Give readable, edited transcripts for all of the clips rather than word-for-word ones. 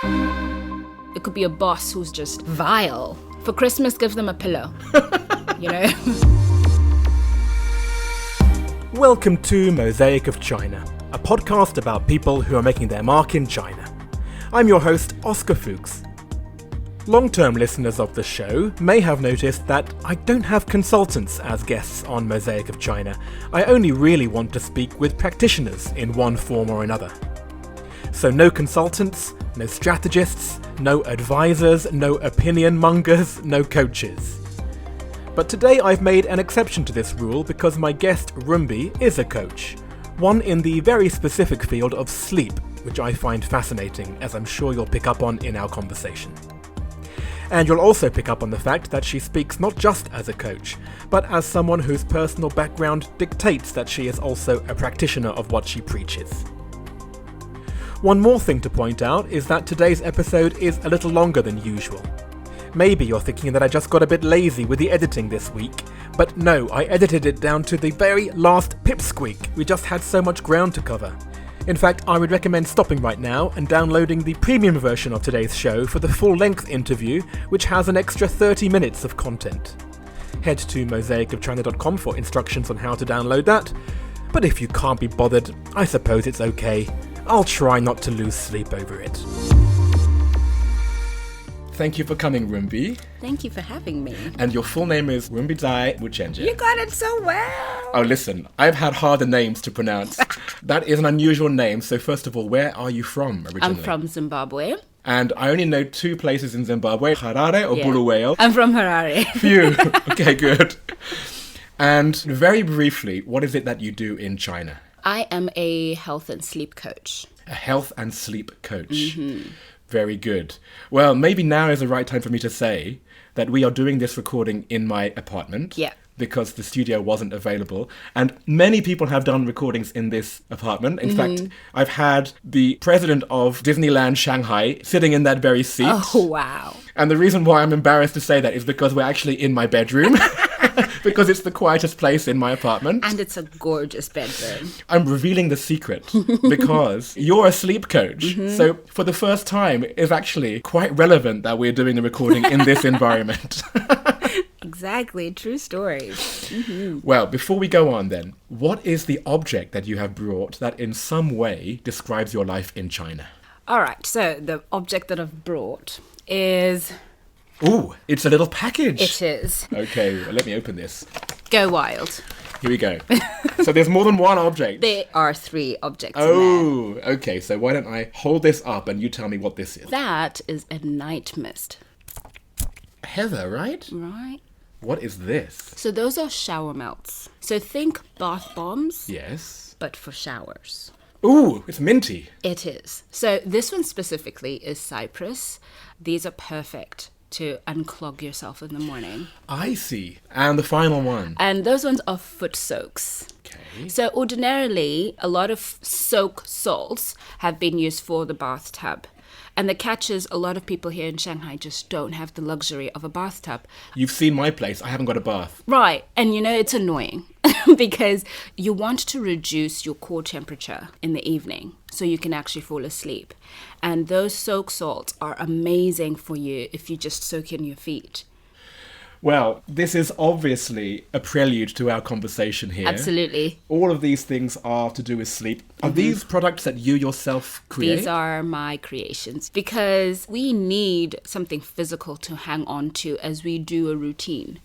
It could be a boss who's just vile. For Christmas, give them a pillow, you know? Welcome to Mosaic of China, a podcast about people who are making their mark in China. I'm your host, Oscar Fuchs. Long-term listeners of the show may have noticed that I don't have consultants as guests on Mosaic of China. I only really want to speak with practitioners in one form or another. So no consultants, no strategists, no advisors, no opinion mongers, no coaches. But today I've made an exception to this rule because my guest Rumbiey is a coach, one in the very specific field of sleep, which I find fascinating, as I'm sure you'll pick up on in our conversation. And you'll also pick up on the fact that she speaks not just as a coach, but as someone whose personal background dictates that she is also a practitioner of what she preaches. One more thing to point out is that today's episode is a little longer than usual. Maybe you're thinking that I just got a bit lazy with the editing this week, but no, I edited it down to the very last pipsqueak. We just had so much ground to cover. In fact, I would recommend stopping right now and downloading the premium version of today's show for the full-length interview, which has an extra 30 minutes of content. Head to mosaicofchina.com for instructions on how to download that, but if you can't be bothered, I suppose it's okay. I'll try not to lose sleep over it. Thank you for coming, Rumbiey. Thank you for having me. And your full name is Rumbiey Muchenje. You got it so well. Oh, listen, I've had harder names to pronounce. That is an unusual name. So first of all, where are you from originally? I'm from Zimbabwe. And I only know two places in Zimbabwe, Harare or Bulawayo. I'm from Harare. Phew. Okay, good. And very briefly, what is it that you do in China? I am a health and sleep coach. A health and sleep coach. Mm-hmm. Very good. Well, maybe now is the right time for me to say that we are doing this recording in my apartment. Yeah. Because the studio wasn't available. And many people have done recordings in this apartment. In fact, I've had the president of Disneyland Shanghai sitting in that very seat. Oh, wow. And the reason why I'm embarrassed to say that is because we're actually in my bedroom. Because it's the quietest place in my apartment. And it's a gorgeous bedroom. I'm revealing the secret because you're a sleep coach. Mm-hmm. So for the first time, it's actually quite relevant that we're doing the recording in this environment. Exactly. True story. Mm-hmm. Well, before we go on then, what is the object that you have brought that in some way describes your life in China? All right. So the object that I've brought is... Ooh, it's a little package. It is. Okay, well, let me open this. Go wild. Here we go. So there's more than one object. There are 3 objects in there. Okay, so why don't I hold this up and you tell me what this is? That is a night mist. Heather, right? Right. What is this? So those are shower melts. So think bath bombs. Yes. But for showers. Ooh, it's minty. It is. So this one specifically is cypress. These are perfect to unclog yourself in the morning. I see. And the final one? And those ones are foot soaks. Okay. So ordinarily, a lot of soak salts have been used for the bathtub. And the catch is a lot of people here in Shanghai just don't have the luxury of a bathtub. You've seen my place. I haven't got a bath. Right. And you know, it's annoying because you want to reduce your core temperature in the evening so you can actually fall asleep. And those soak salts are amazing for you if you just soak in your feet. Well, this is obviously a prelude to our conversation here. Absolutely. All of these things are to do with sleep. Are these products that you yourself create? These are my creations because we need something physical to hang on to as we do a routine.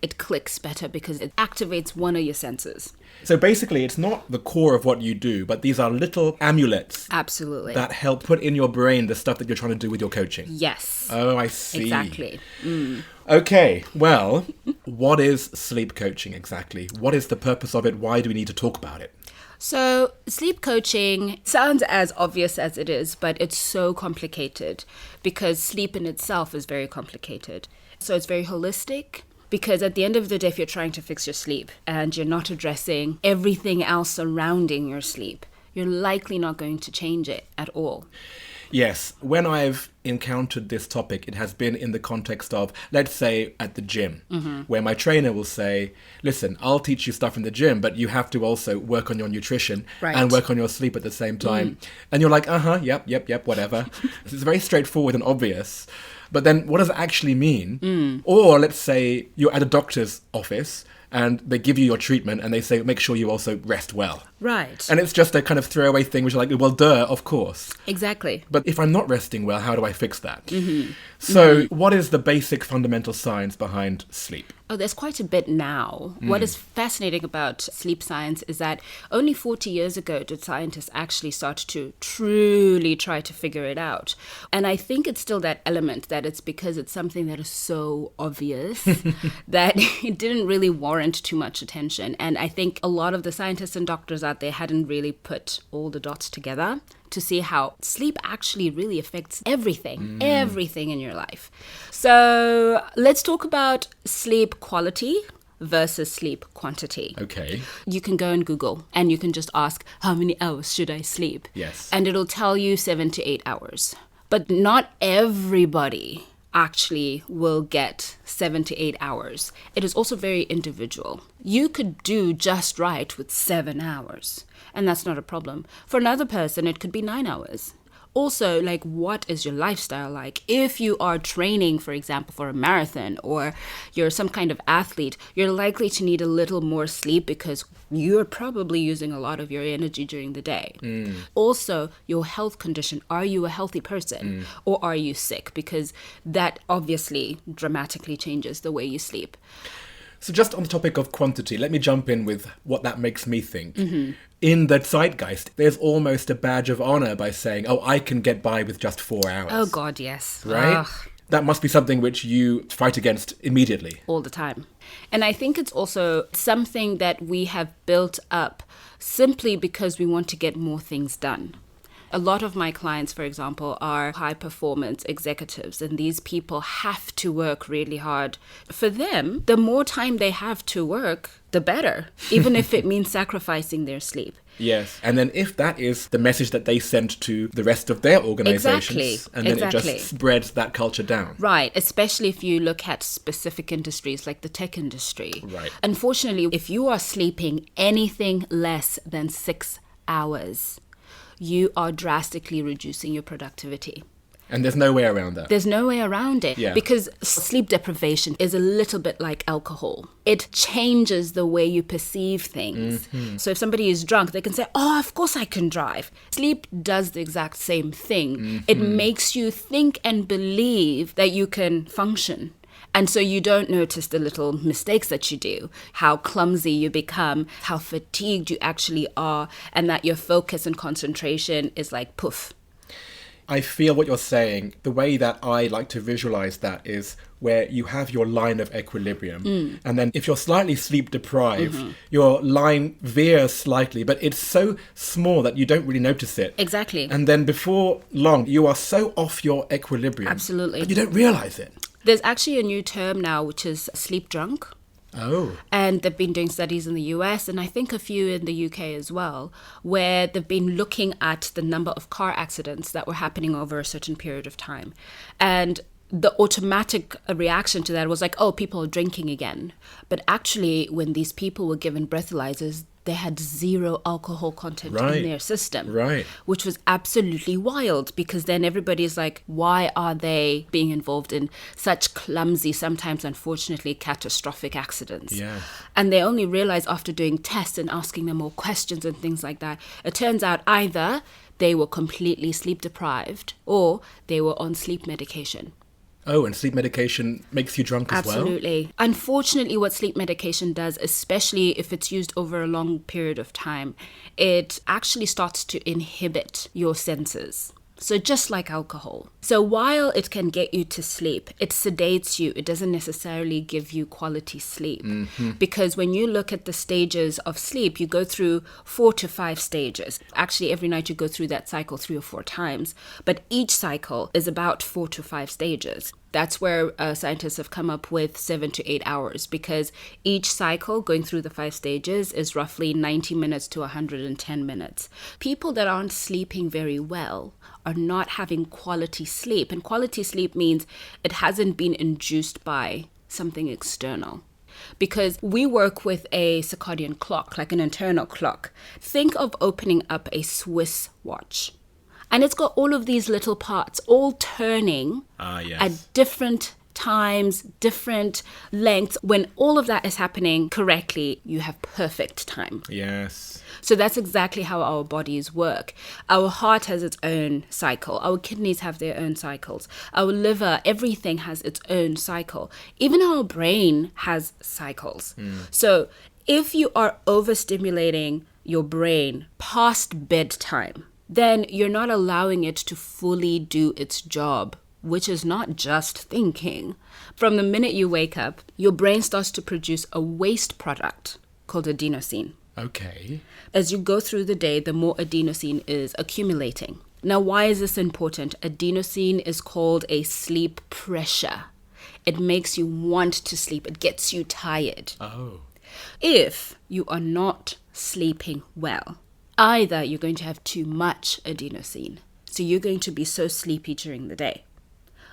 It clicks better because it activates one of your senses. So basically, it's not the core of what you do, but these are little amulets. Absolutely. That help put in your brain the stuff that you're trying to do with your coaching. Yes. Oh, I see. Exactly. Okay, well, what is sleep coaching exactly? What is the purpose of it? Why do we need to talk about it? So sleep coaching sounds as obvious as it is, but it's so complicated because sleep in itself is very complicated. So it's very holistic. Because at the end of the day, if you're trying to fix your sleep and you're not addressing everything else surrounding your sleep, you're likely not going to change it at all. Yes, when I've encountered this topic, it has been in the context of, let's say, at the gym, where my trainer will say, listen, I'll teach you stuff in the gym, but you have to also work on your nutrition and work on your sleep at the same time. And you're like, yep, whatever. It's very straightforward and obvious. But then what does it actually mean? Or let's say you're at a doctor's office and they give you your treatment and they say, make sure you also rest well. Right. And it's just a kind of throwaway thing, which is like, well, duh, of course. Exactly. But if I'm not resting well, how do I fix that? So what is the basic fundamental science behind sleep? Oh, there's quite a bit now. What is fascinating about sleep science is that only 40 years ago did scientists actually start to truly try to figure it out. And I think it's still that element that it's because it's something that is so obvious that it didn't really warrant too much attention. And I think a lot of the scientists and doctors out there hadn't really put all the dots together to see how sleep actually really affects everything in your life. So let's talk about sleep quality versus sleep quantity. Okay. You can go and Google and you can just ask, how many hours should I sleep? Yes. And it'll tell you 7 to 8 hours. But not everybody actually will get 7 to 8 hours. It is also very individual. You could do just right with 7 hours, and that's not a problem. For another person, it could be 9 hours. Also, like, what is your lifestyle like? If you are training, for example, for a marathon, or you're some kind of athlete, you're likely to need a little more sleep because you're probably using a lot of your energy during the day. Also, your health condition. Are you a healthy person or are you sick? Because that obviously dramatically changes the way you sleep. So just on the topic of quantity, let me jump in with what that makes me think. In the zeitgeist, there's almost a badge of honor by saying, oh, I can get by with just 4 hours. Oh, God, yes. Right? Ugh. That must be something which you fight against immediately. All the time. And I think it's also something that we have built up simply because we want to get more things done. A lot of my clients, for example, are high-performance executives, and these people have to work really hard. For them, the more time they have to work, the better, even if it means sacrificing their sleep. Yes. And then if that is the message that they send to the rest of their organizations, and then it just spreads that culture down. Right, especially if you look at specific industries like the tech industry. Right. Unfortunately, if you are sleeping anything less than 6 hours, you are drastically reducing your productivity. And there's no way around that. There's no way around it. Yeah. Because sleep deprivation is a little bit like alcohol. It changes the way you perceive things. So if somebody is drunk, they can say, oh, of course I can drive. Sleep does the exact same thing. It makes you think and believe that you can function. And so you don't notice the little mistakes that you do, how clumsy you become, how fatigued you actually are, and that your focus and concentration is like poof. I feel what you're saying. The way that I like to visualize that is where you have your line of equilibrium. And then if you're slightly sleep deprived, your line veers slightly, but it's so small that you don't really notice it. Exactly. And then before long, you are so off your equilibrium. Absolutely. That you don't realize it. There's actually a new term now, which is sleep drunk. Oh. And they've been doing studies in the US and I think a few in the UK as well, where they've been looking at the number of car accidents that were happening over a certain period of time. And the automatic reaction to that was like, oh, people are drinking again. But actually, when these people were given breathalyzers, they had 0 alcohol content in their system, which was absolutely wild because then everybody's like, why are they being involved in such clumsy, sometimes unfortunately catastrophic accidents? Yeah. And they only realized after doing tests and asking them more questions and things like that, it turns out either they were completely sleep deprived or they were on sleep medication. Oh, and sleep medication makes you drunk as well? Absolutely. Unfortunately, what sleep medication does, especially if it's used over a long period of time, it actually starts to inhibit your senses. So just like alcohol. So while it can get you to sleep, it sedates you. It doesn't necessarily give you quality sleep. Because when you look at the stages of sleep, you go through 4 to 5 stages. Actually, every night you go through that cycle 3 or 4 times. But each cycle is about 4 to 5 stages. That's where scientists have come up with 7 to 8 hours, because each cycle going through the 5 stages is roughly 90 minutes to 110 minutes. People that aren't sleeping very well are not having quality sleep. And quality sleep means it hasn't been induced by something external. Because we work with a circadian clock, like an internal clock. Think of opening up a Swiss watch. And it's got all of these little parts all turning at different times, different lengths. When all of that is happening correctly, you have perfect time. Yes. So that's exactly how our bodies work. Our heart has its own cycle. Our kidneys have their own cycles. Our liver, everything has its own cycle. Even our brain has cycles. So if you are overstimulating your brain past bedtime, then you're not allowing it to fully do its job, which is not just thinking. From the minute you wake up, your brain starts to produce a waste product called adenosine. Okay. As you go through the day, the more adenosine is accumulating. Now, why is this important? Adenosine is called a sleep pressure. It makes you want to sleep. It gets you tired. Oh. If you are not sleeping well, either you're going to have too much adenosine, so you're going to be so sleepy during the day,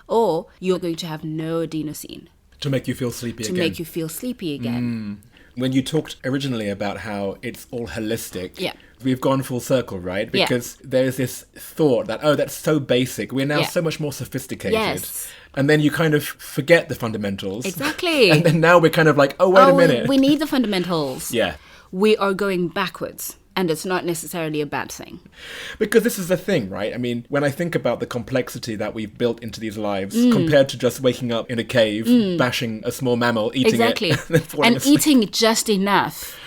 or you're going to have no adenosine. To make you feel sleepy again. To make you feel sleepy again. When you talked originally about how it's all holistic, Yeah. we've gone full circle, right? Because there's this thought that, oh, that's so basic. We're now so much more sophisticated. Yes. And then you kind of forget the fundamentals. Exactly. And then now we're kind of like, oh, wait a minute. We need the fundamentals. Yeah. We are going backwards. And it's not necessarily a bad thing. Because this is the thing, right? I mean, when I think about the complexity that we've built into these lives compared to just waking up in a cave, bashing a small mammal, eating it, and then falling and asleep. eating just enough.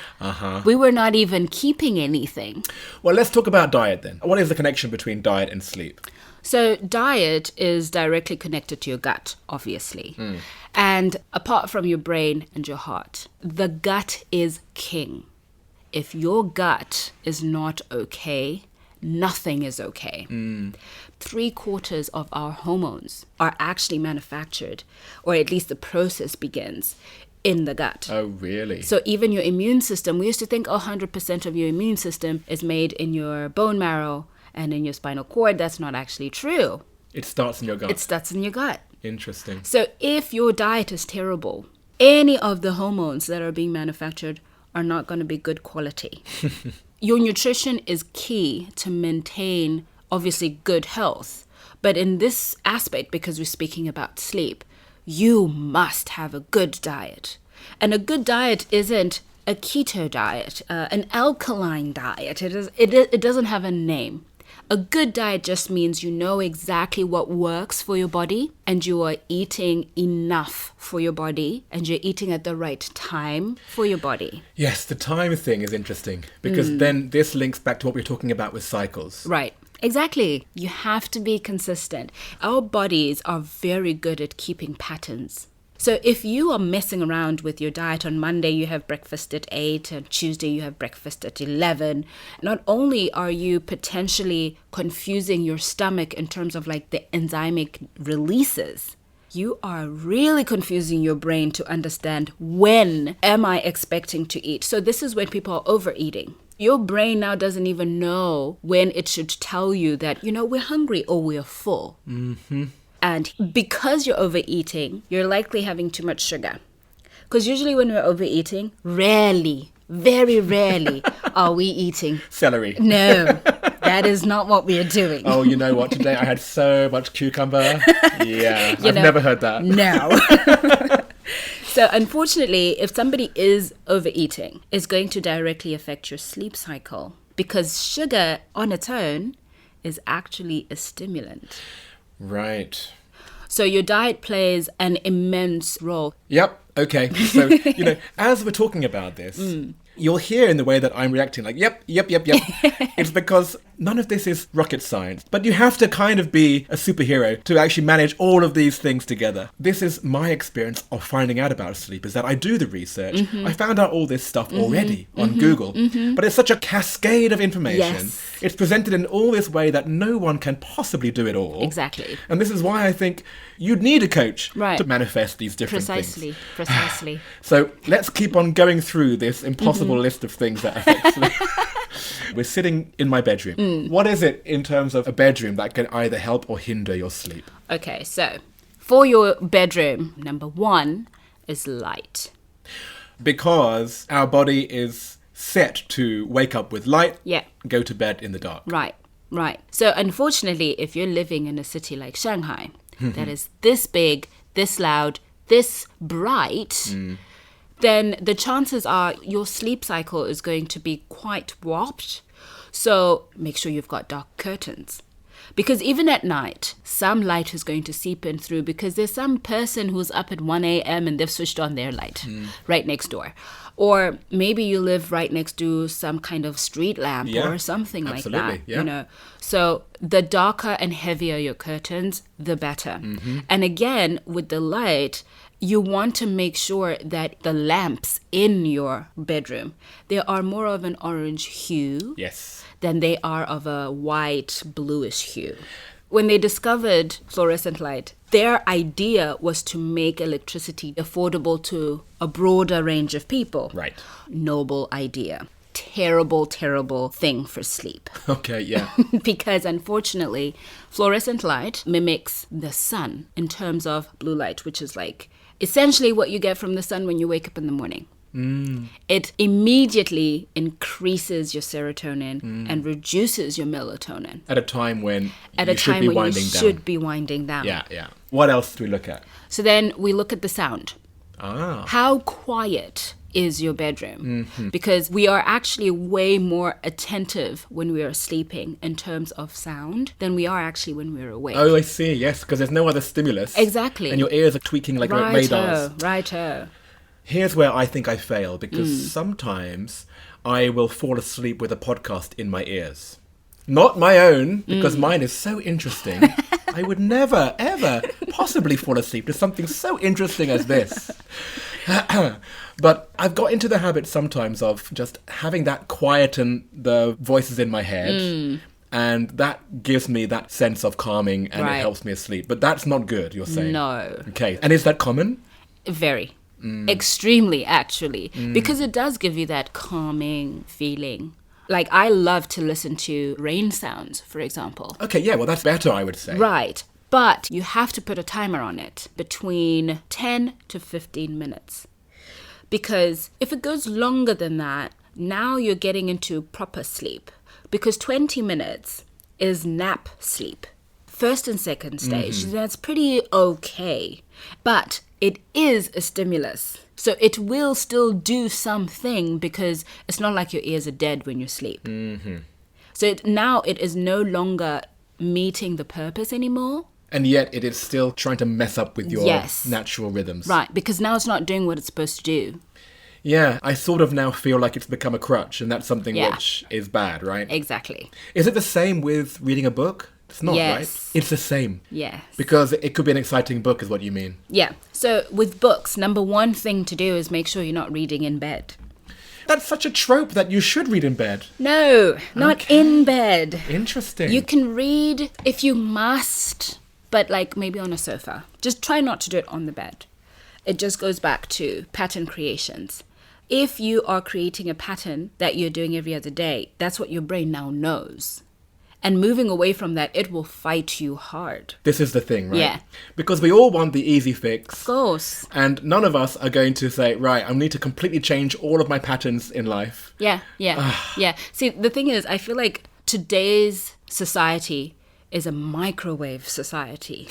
We were not even keeping anything. Well, let's talk about diet then. What is the connection between diet and sleep? So diet is directly connected to your gut, obviously. And apart from your brain and your heart, the gut is king. If your gut is not okay, nothing is okay. 3/4 of our hormones are actually manufactured, or at least the process begins, in the gut. Oh, really? So even your immune system, we used to think 100% of your immune system is made in your bone marrow and in your spinal cord. That's not actually true. It starts in your gut. It starts in your gut. Interesting. So if your diet is terrible, any of the hormones that are being manufactured are not going to be good quality. Your nutrition is key to maintain, obviously, good health. But in this aspect, because we're speaking about sleep, you must have a good diet. And a good diet isn't a keto diet, an alkaline diet. It doesn't have a name. A good diet just means you know exactly what works for your body, and you are eating enough for your body, and you're eating at the right time for your body. Yes, the time thing is interesting, because then this links back to what we were talking about with cycles. Right. Exactly. You have to be consistent. Our bodies are very good at keeping patterns. So if you are messing around with your diet, on Monday you have breakfast at 8, and Tuesday you have breakfast at 11, not only are you potentially confusing your stomach in terms of like the enzymic releases, you are really confusing your brain to understand, when am I expecting to eat? So this is when people are overeating. Your brain now doesn't even know when it should tell you that, we're hungry or we're full. And because you're overeating, you're likely having too much sugar. Because usually when we're overeating, rarely, very rarely are we eating celery. No, that is not what we are doing. Oh, you know what? Today I had so much cucumber. Yeah, I've never heard that. No. So unfortunately, if somebody is overeating, it's going to directly affect your sleep cycle, because sugar on its own is actually a stimulant. Right. So your diet plays an immense role. Yep. Okay. So, as we're talking about this, you'll hear in the way that I'm reacting, like, yep. It's because none of this is rocket science, but you have to kind of be a superhero to actually manage all of these things together. This is my experience of finding out about sleep, is that I do the research. I found out all this stuff already on Google, but it's such a cascade of information. Yes. It's presented in all this way that no one can possibly do it all. Exactly. And this is why I think you'd need a coach Right. to manifest these different things. Precisely. So let's keep on going through this impossible list of things that affect sleep. We're sitting in my bedroom. What is it in terms of a bedroom that can either help or hinder your sleep? Okay, so for your bedroom, number one is light. Because our body is set to wake up with light, Yeah. go to bed in the dark. Right. So unfortunately, if you're living in a city like Shanghai, that is this big, this loud, this bright, then the chances are your sleep cycle is going to be quite warped. So make sure you've got dark curtains. Because even at night, some light is going to seep in through, because there's some person who's up at 1 a.m. and they've switched on their light right next door. Or maybe you live right next to some kind of street lamp or something like that. Yeah. You know, so the darker and heavier your curtains, the better. And again, with the light, you want to make sure that the lamps in your bedroom, they are more of an orange hue than they are of a white, bluish hue. When they discovered fluorescent light, their idea was to make electricity affordable to a broader range of people. Right. Noble idea. Terrible, terrible thing for sleep. Okay, yeah. Because unfortunately, fluorescent light mimics the sun in terms of blue light, which is like essentially what you get from the sun when you wake up in the morning. It immediately increases your serotonin and reduces your melatonin. At a time when you should be winding down. Yeah. What else do we look at? So then we look at the sound. Ah. How quiet is your bedroom? Because we are actually way more attentive when we are sleeping in terms of sound than we are actually when we're awake. Oh, I see. Yes, because there's no other stimulus. Exactly. And your ears are tweaking like radars. Righto. Here's where I think I fail, because sometimes I will fall asleep with a podcast in my ears. Not my own, because mine is so interesting. I would never, ever possibly fall asleep to something so interesting as this. But I've got into the habit sometimes of just having that quieten the voices in my head. And that gives me that sense of calming, and it helps me asleep. But that's not good, you're saying? No. Okay. And is that common? Very. Extremely, actually. Because it does give you that calming feeling. Like, I love to listen to rain sounds, for example. Okay, yeah, well, that's better, I would say. Right. But you have to put a timer on it between 10 to 15 minutes. Because if it goes longer than that, now you're getting into proper sleep. Because 20 minutes is nap sleep. First and second stage, that's pretty okay. But it is a stimulus. So it will still do something, because it's not like your ears are dead when you sleep. So now it is no longer meeting the purpose anymore. And yet it is still trying to mess up with your natural rhythms. Right, because now it's not doing what it's supposed to do. Yeah, I sort of now feel like it's become a crutch, and that's something which is bad, right? Exactly. Is it the same with reading a book? It's not, Yes. right? It's the same. Yes. Because it could be an exciting book, is what you mean. Yeah. So with books, number one thing to do is make sure you're not reading in bed. That's such a trope that you should read in bed. No, not in bed. Interesting. You can read if you must, but like maybe on a sofa. Just try not to do it on the bed. It just goes back to pattern creations. If you are creating a pattern that you're doing every other day, that's what your brain now knows. And moving away from that, it will fight you hard. This is the thing, right? Yeah. Because we all want the easy fix. Of course. And none of us are going to say, right, I need to completely change all of my patterns in life. Yeah. See, the thing is, I feel like today's society is a microwave society.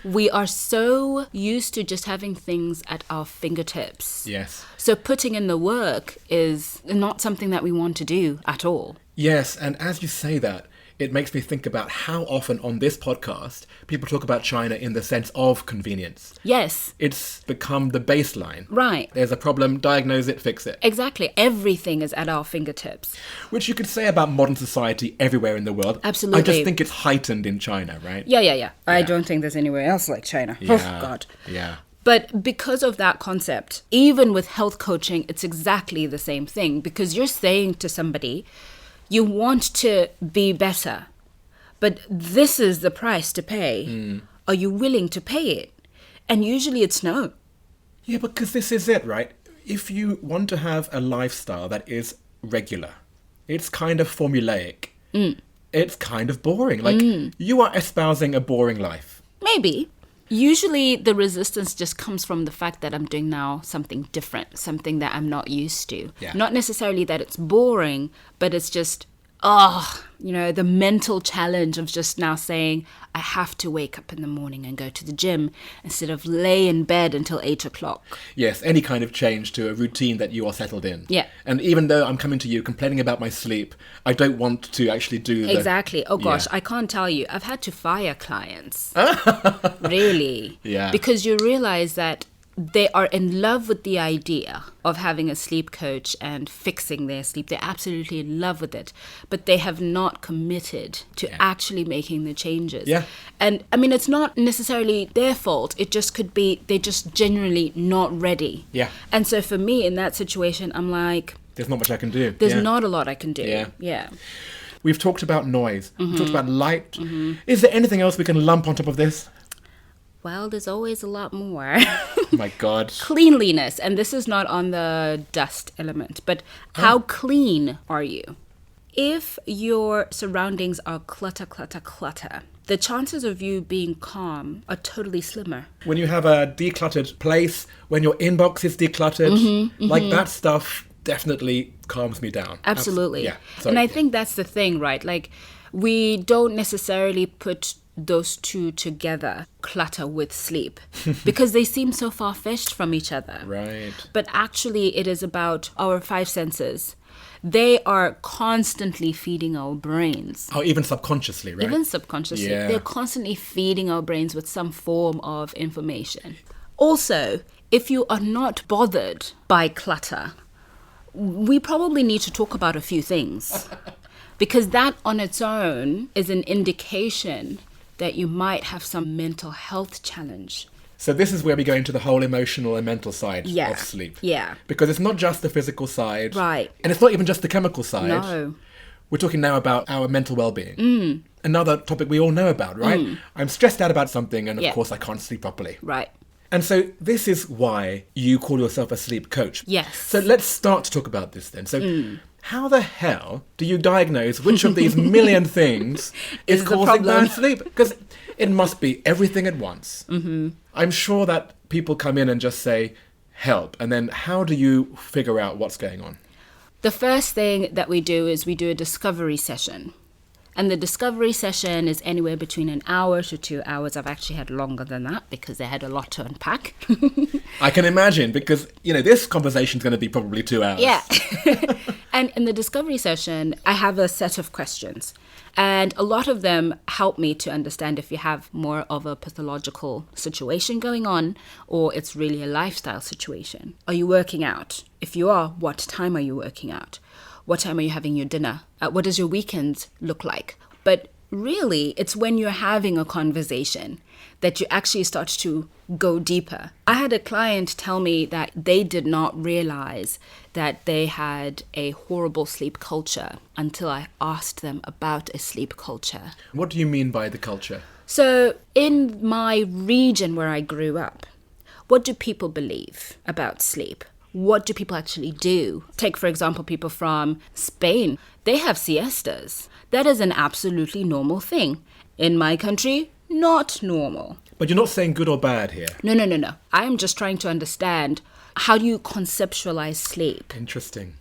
We are so used to just having things at our fingertips. Yes. So putting in the work is not something that we want to do at all. Yes, and as you say that, it makes me think about how often on this podcast people talk about China in the sense of convenience. Yes. It's become the baseline. Right. There's a problem, diagnose it, fix it. Exactly. Everything is at our fingertips. Which you could say about modern society everywhere in the world. Absolutely. I just think it's heightened in China, right? Yeah. I don't think there's anywhere else like China. Yeah. Oh, God. Yeah. But because of that concept, even with health coaching, it's exactly the same thing. Because you're saying to somebody, you want to be better, but this is the price to pay. Are you willing to pay it? And usually it's no. Yeah, because this is it, right? If you want to have a lifestyle that is regular, it's kind of formulaic, it's kind of boring. Like, you are espousing a boring life. Maybe. Usually the resistance just comes from the fact that I'm doing now something different, something that I'm not used to. Yeah. Not necessarily that it's boring, but it's just, the mental challenge of just now saying, I have to wake up in the morning and go to the gym instead of lay in bed until 8 o'clock. Yes, any kind of change to a routine that you are settled in. Yeah. And even though I'm coming to you complaining about my sleep, I don't want to actually do Exactly. Oh gosh, Yeah. I can't tell you. I've had to fire clients. Really. Yeah. Because you realize that they are in love with the idea of having a sleep coach and fixing their sleep. They're absolutely in love with it, but they have not committed to actually making the changes. Yeah. And I mean, it's not necessarily their fault. It just could be they're just genuinely not ready. Yeah. And so for me in that situation, I'm like, There's not much I can do. there's Yeah. not a lot I can do. Yeah. Yeah. We've talked about noise. We've talked about light. Is there anything else we can lump on top of this? Well, there's always a lot more. Oh my God. Cleanliness. And this is not on the dust element, but how clean are you? If your surroundings are clutter, the chances of you being calm are totally slimmer. When you have a decluttered place, when your inbox is decluttered, like that stuff definitely calms me down. Absolutely. Yeah. And I think that's the thing, right? Like, we don't necessarily put those two together, clutter with sleep, because they seem so far-fetched from each other. Right. But actually, it is about our five senses. They are constantly feeding our brains. Oh, even subconsciously, right? Even subconsciously. Yeah. They're constantly feeding our brains with some form of information. Also, if you are not bothered by clutter, we probably need to talk about a few things. Because that on its own is an indication that you might have some mental health challenge. So this is where we go into the whole emotional and mental side of sleep. Yeah. Because it's not just the physical side. Right. And it's not even just the chemical side. No. We're talking now about our mental well-being. Another topic we all know about, right? I'm stressed out about something and of course I can't sleep properly. Right. And so this is why you call yourself a sleep coach. Yes. So let's start to talk about this then. So how the hell do you diagnose which of these million things is the causing problem. bad sleep? Because it must be everything at once. I'm sure that people come in and just say, help. And then how do you figure out what's going on? The first thing that we do is we do a discovery session. And the discovery session is anywhere between an hour to 2 hours. I've actually had longer than that because they had a lot to unpack. I can imagine because, this conversation's going to be probably 2 hours. Yeah. And in the discovery session, I have a set of questions. And a lot of them help me to understand if you have more of a pathological situation going on or it's really a lifestyle situation. Are you working out? If you are, what time are you working out? What time are you having your dinner? What does your weekend look like? But really, it's when you're having a conversation that you actually start to go deeper. I had a client tell me that they did not realize that they had a horrible sleep culture until I asked them about a sleep culture. What do you mean by the culture? So in my region where I grew up, what do people believe about sleep? What do people actually do? Take, for example, people from Spain. They have siestas. That is an absolutely normal thing. In my country, not normal. But you're not saying good or bad here. No. I am just trying to understand how do you conceptualize sleep? Interesting.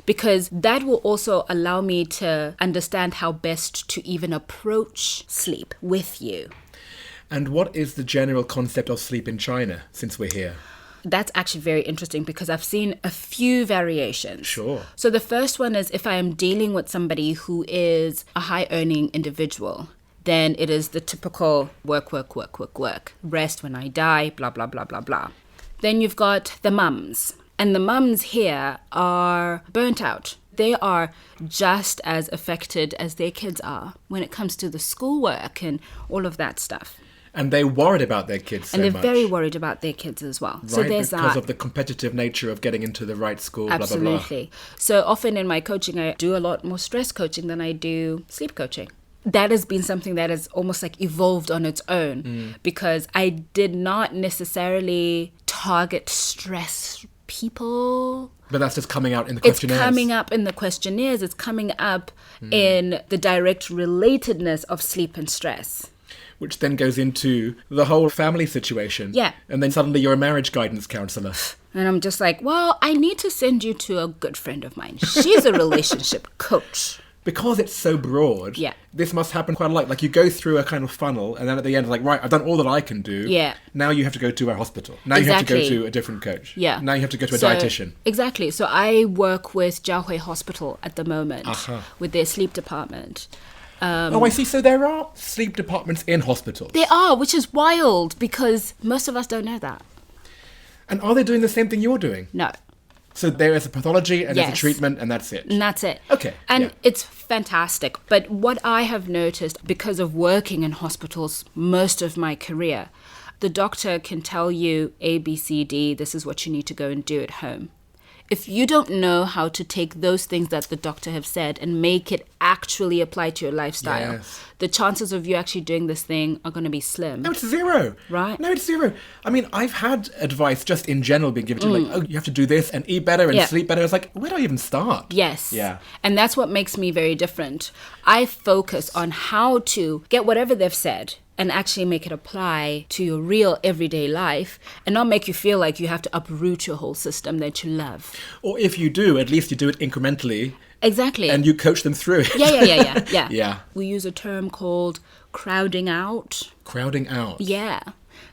Because that will also allow me to understand how best to even approach sleep with you. And what is the general concept of sleep in China, since we're here? That's actually very interesting because I've seen a few variations. Sure. So the first one is if I am dealing with somebody who is a high-earning individual, then it is the typical work, rest when I die, blah, blah, blah, blah, blah. Then you've got the mums. And the mums here are burnt out. They are just as affected as their kids are when it comes to the schoolwork and all of that stuff. And they're worried about their kids so much. And they're very worried about their kids as well. Right, so there's because that. of the competitive nature of getting into the right school, Absolutely. blah, blah, blah. So often in my coaching, I do a lot more stress coaching than I do sleep coaching. That has been something that has almost like evolved on its own because I did not necessarily target stress people. But that's just coming out in the questionnaires. It's coming up in the questionnaires. It's coming up in the direct relatedness of sleep and stress. Which then goes into the whole family situation. Yeah. And then suddenly you're a marriage guidance counsellor. And I'm just like, well, I need to send you to a good friend of mine. She's a relationship coach. Because it's so broad, this must happen quite a lot. Like you go through a kind of funnel and then at the end it's like, right, I've done all that I can do. Yeah. Now you have to go to a hospital. Now you have to go to a different coach. Yeah. Now you have to go to a dietitian. Exactly. So I work with Jiahui Hospital at the moment with their sleep department. I see. So there are sleep departments in hospitals. There are, which is wild because most of us don't know that. And are they doing the same thing you're doing? No. So there is a pathology and there's a treatment and that's it. And that's it. Okay. And it's fantastic. But what I have noticed because of working in hospitals most of my career, the doctor can tell you A, B, C, D, this is what you need to go and do at home. If you don't know how to take those things that the doctor have said and make it actually apply to your lifestyle, the chances of you actually doing this thing are going to be slim. No, it's zero. Right? No, it's zero. I mean, I've had advice just in general being given to me, like, oh, you have to do this and eat better and sleep better. It's like, where do I even start? Yes. Yeah. And that's what makes me very different. I focus on how to get whatever they've said and actually make it apply to your real everyday life and not make you feel like you have to uproot your whole system that you love. Or if you do, at least you do it incrementally. Exactly. And you coach them through it. Yeah. Yeah. We use a term called crowding out. Crowding out. Yeah.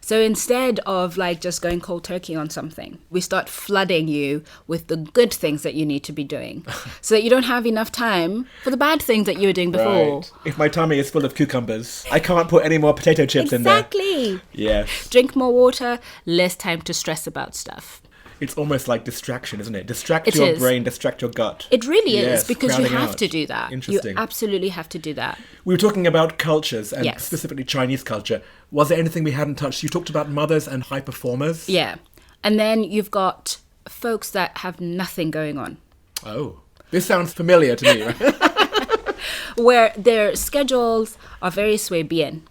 So instead of like just going cold turkey on something, we start flooding you with the good things that you need to be doing so that you don't have enough time for the bad things that you were doing before. Right. If my tummy is full of cucumbers, I can't put any more potato chips in there. Exactly. Yes. Drink more water, less time to stress about stuff. It's almost like distraction, isn't it? Distract your brain, distract your gut. It really Yes, is because you crowding have out. to do that. Interesting. You absolutely have to do that. We were talking about cultures and Yes. specifically Chinese culture. Was there anything we hadn't touched? You talked about mothers and high performers. Yeah. And then you've got folks that have nothing going on. Oh, this sounds familiar to me, right? Where their schedules are very sui bien.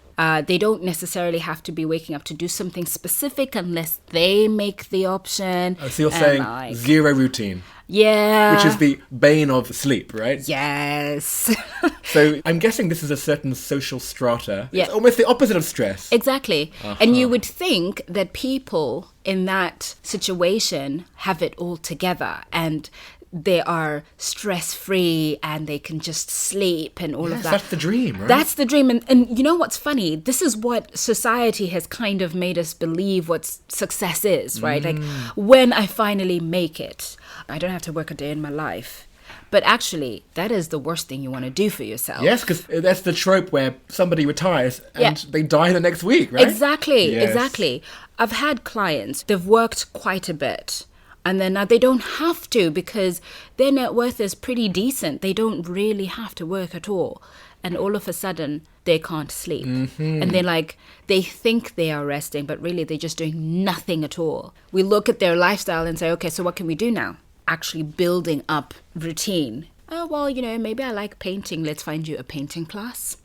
They don't necessarily have to be waking up to do something specific unless they make the option. Oh, so you're saying zero routine. Yeah. Which is the bane of sleep, right? Yes. So I'm guessing this is a certain social strata. Yeah. It's almost the opposite of stress. Exactly. And you would think that people in that situation have it all together and they are stress-free and they can just sleep and all of that. That's the dream, right? That's the dream. And you know what's funny? This is what society has kind of made us believe what success is, right? Like, when I finally make it, I don't have to work a day in my life. But actually, that is the worst thing you want to do for yourself. Yes, because that's the trope where somebody retires and they die the next week, right? Exactly, Yes. exactly. I've had clients, they've worked quite a bit. And then now they don't have to because their net worth is pretty decent. They don't really have to work at all. And all of a sudden, they can't sleep. And they're like, they think they are resting, but really they're just doing nothing at all. We look at their lifestyle and say, okay, so what can we do now? Actually building up routine. Oh, well, you know, maybe I like painting. Let's find you a painting class.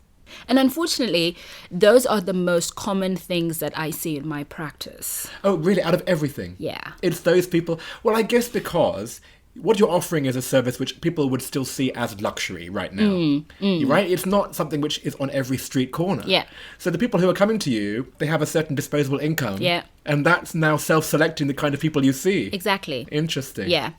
And unfortunately, those are the most common things that I see in my practice. Oh, really? Out of everything? Yeah. It's those people. Well, I guess because what you're offering is a service which people would still see as luxury right now. Right? It's not something which is on every street corner. Yeah. So the people who are coming to you, they have a certain disposable income. Yeah. And that's now self-selecting the kind of people you see. Exactly. Interesting. Yeah.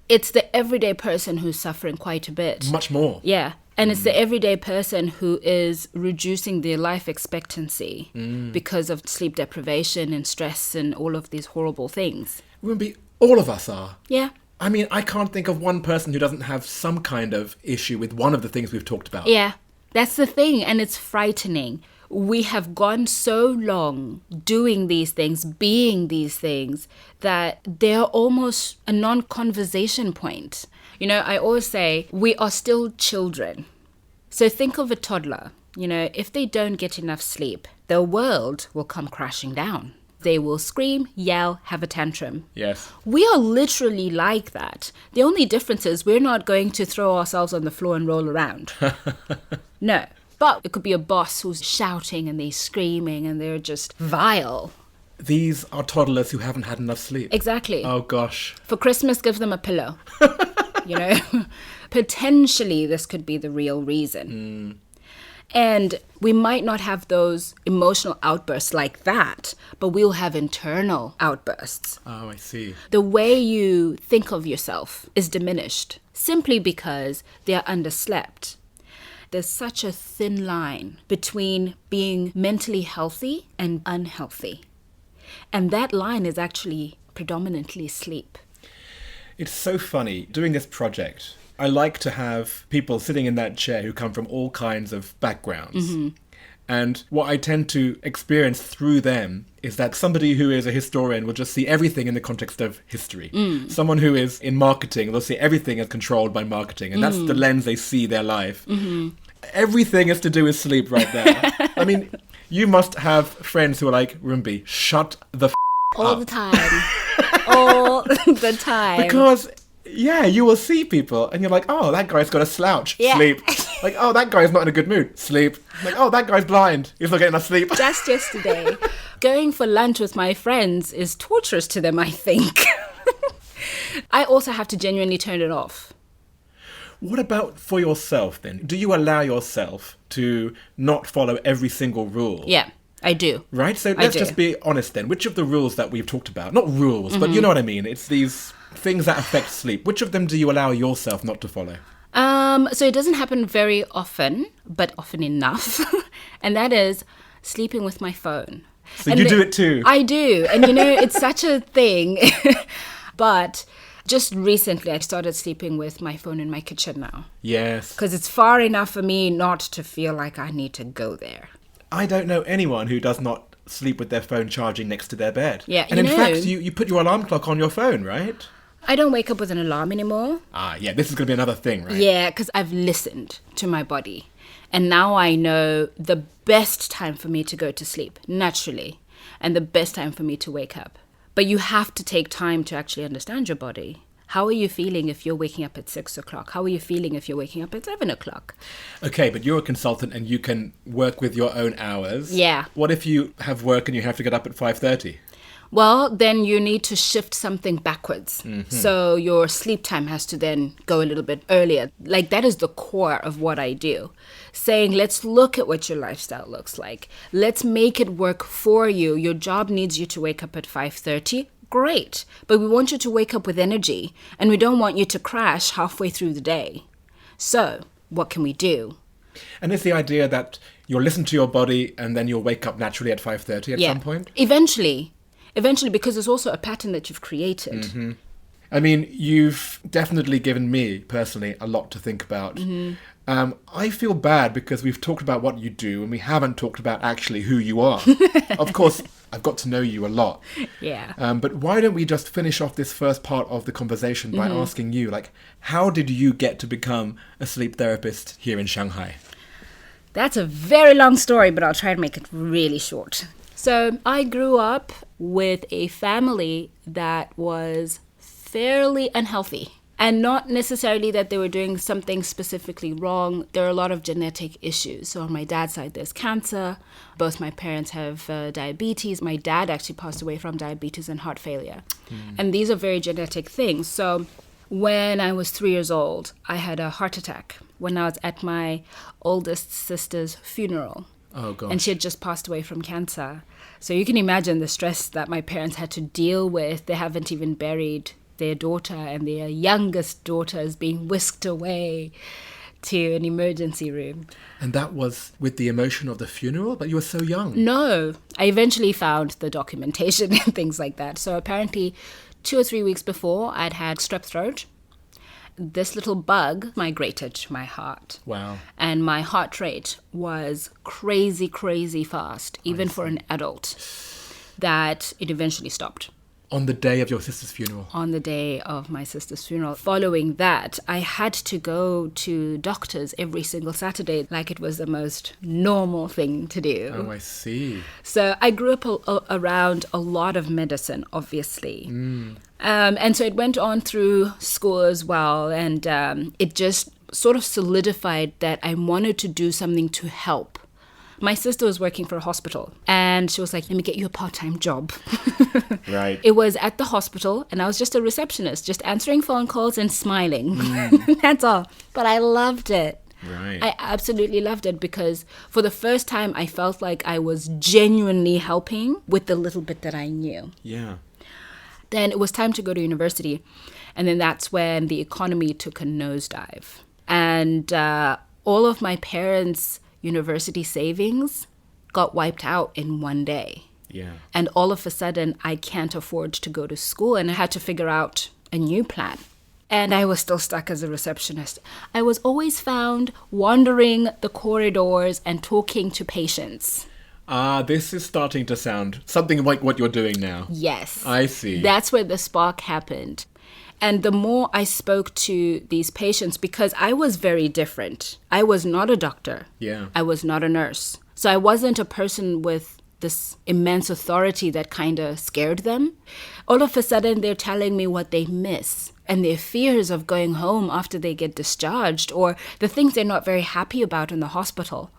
It's the everyday person who's suffering quite a bit. Much more. Yeah. And it's the everyday person who is reducing their life expectancy because of sleep deprivation and stress and all of these horrible things. Rumbiey, all of us are. Yeah. I mean, I can't think of one person who doesn't have some kind of issue with one of the things we've talked about. Yeah, that's the thing. And it's frightening. We have gone so long doing these things, being these things, that they're almost a non-conversation point. You know, I always say we are still children. So think of a toddler. You know, if they don't get enough sleep, the world will come crashing down. They will scream, yell, have a tantrum. Yes. We are literally like that. The only difference is we're not going to throw ourselves on the floor and roll around. No. But it could be a boss who's shouting and they're screaming and they're just vile. These are toddlers who haven't had enough sleep. Exactly. Oh, gosh. For Christmas, give them a pillow. You know? Potentially, this could be the real reason. And we might not have those emotional outbursts like that, but we'll have internal outbursts. Oh, I see. The way you think of yourself is diminished simply because they're underslept. There's such a thin line between being mentally healthy and unhealthy. And that line is actually predominantly sleep. It's so funny. Doing this project, I like to have people sitting in that chair who come from all kinds of backgrounds. And what I tend to experience through them is that somebody who is a historian will just see everything in the context of history. Someone who is in marketing, they'll see everything as controlled by marketing. And that's the lens they see their life. Everything is to do with sleep right there. I mean, you must have friends who are like, Rumbiey, shut the f*** all up. the time. All the time. Because, yeah, you will see people and you're like, oh, that guy's got a slouch. Yeah. Sleep. Like, oh, that guy's not in a good mood. Sleep. Like, oh, that guy's blind. He's not getting enough sleep. Just yesterday, going for lunch with my friends is torturous to them, I think. I also have to genuinely turn it off. What about for yourself then? Do you allow yourself to not follow every single rule? Yeah, I do. Right? So let's just be honest then. Which of the rules that we've talked about, not rules, but you know what I mean? It's these things that affect sleep. Which of them do you allow yourself not to follow? So it doesn't happen very often, but often enough. And that is sleeping with my phone. So you do it too? I do. And you know, it's such a thing. But just recently, I started sleeping with my phone in my kitchen now. Yes. Because it's far enough for me not to feel like I need to go there. I don't know anyone who does not sleep with their phone charging next to their bed. Yeah, and in fact, you put your alarm clock on your phone, right? I don't wake up with an alarm anymore. Ah, yeah, this is going to be another thing, right? Yeah, because I've listened to my body. And now I know the best time for me to go to sleep, naturally, and the best time for me to wake up. But you have to take time to actually understand your body. How are you feeling if you're waking up at 6 o'clock? How are you feeling if you're waking up at 7 o'clock? Okay, but you're a consultant and you can work with your own hours. Yeah. What if you have work and you have to get up at 5:30? Well, then you need to shift something backwards. So your sleep time has to then go a little bit earlier. Like, that is the core of what I do. Saying, let's look at what your lifestyle looks like. Let's make it work for you. Your job needs you to wake up at 5:30. Great. But we want you to wake up with energy. And we don't want you to crash halfway through the day. So what can we do? And it's the idea that you'll listen to your body and then you'll wake up naturally at 5:30 at some point? Eventually, because it's also a pattern that you've created. I mean, you've definitely given me, personally, a lot to think about. I feel bad because we've talked about what you do and we haven't talked about actually who you are. Of course, I've got to know you a lot. Yeah. But why don't we just finish off this first part of the conversation by asking you, like, how did you get to become a sleep therapist here in Shanghai? That's a very long story, but I'll try to make it really short. So I grew up with a family that was fairly unhealthy. And not necessarily that they were doing something specifically wrong. There are a lot of genetic issues. So on my dad's side, there's cancer. Both my parents have diabetes. My dad actually passed away from diabetes and heart failure. And these are very genetic things. So when I was 3 years old, I had a heart attack when I was at my oldest sister's funeral. Oh, gosh. And she had just passed away from cancer. So you can imagine the stress that my parents had to deal with. They haven't even buried their daughter, and their youngest daughter is being whisked away to an emergency room. And that was with the emotion of the funeral, but you were so young. No, I eventually found the documentation and things like that. So apparently 2 or 3 weeks before, I'd had strep throat. This little bug migrated to my heart. Wow. And my heart rate was crazy, crazy fast, even for an adult, that it eventually stopped. On the day of your sister's funeral? On the day of my sister's funeral. Following that, I had to go to doctors every single Saturday like it was the most normal thing to do. Oh, I see. So I grew up around a lot of medicine, obviously. And so it went on through school as well. And it just sort of solidified that I wanted to do something to help. My sister was working for a hospital and she was like, let me get you a part-time job. Right. It was at the hospital and I was just a receptionist, just answering phone calls and smiling. That's all. But I loved it. Right. I absolutely loved it because for the first time I felt like I was genuinely helping with the little bit that I knew. Yeah. Then it was time to go to university. And then that's when the economy took a nosedive. And all of my parents' university savings got wiped out in one day. Yeah. And all of a sudden, I can't afford to go to school and I had to figure out a new plan. And I was still stuck as a receptionist. I was always found wandering the corridors and talking to patients. This is starting to sound something like what you're doing now. Yes. I see. That's where the spark happened. And the more I spoke to these patients, because I was very different. I was not a doctor. Yeah. I was not a nurse. So I wasn't a person with this immense authority that kind of scared them. All of a sudden, they're telling me what they miss and their fears of going home after they get discharged or the things they're not very happy about in the hospital.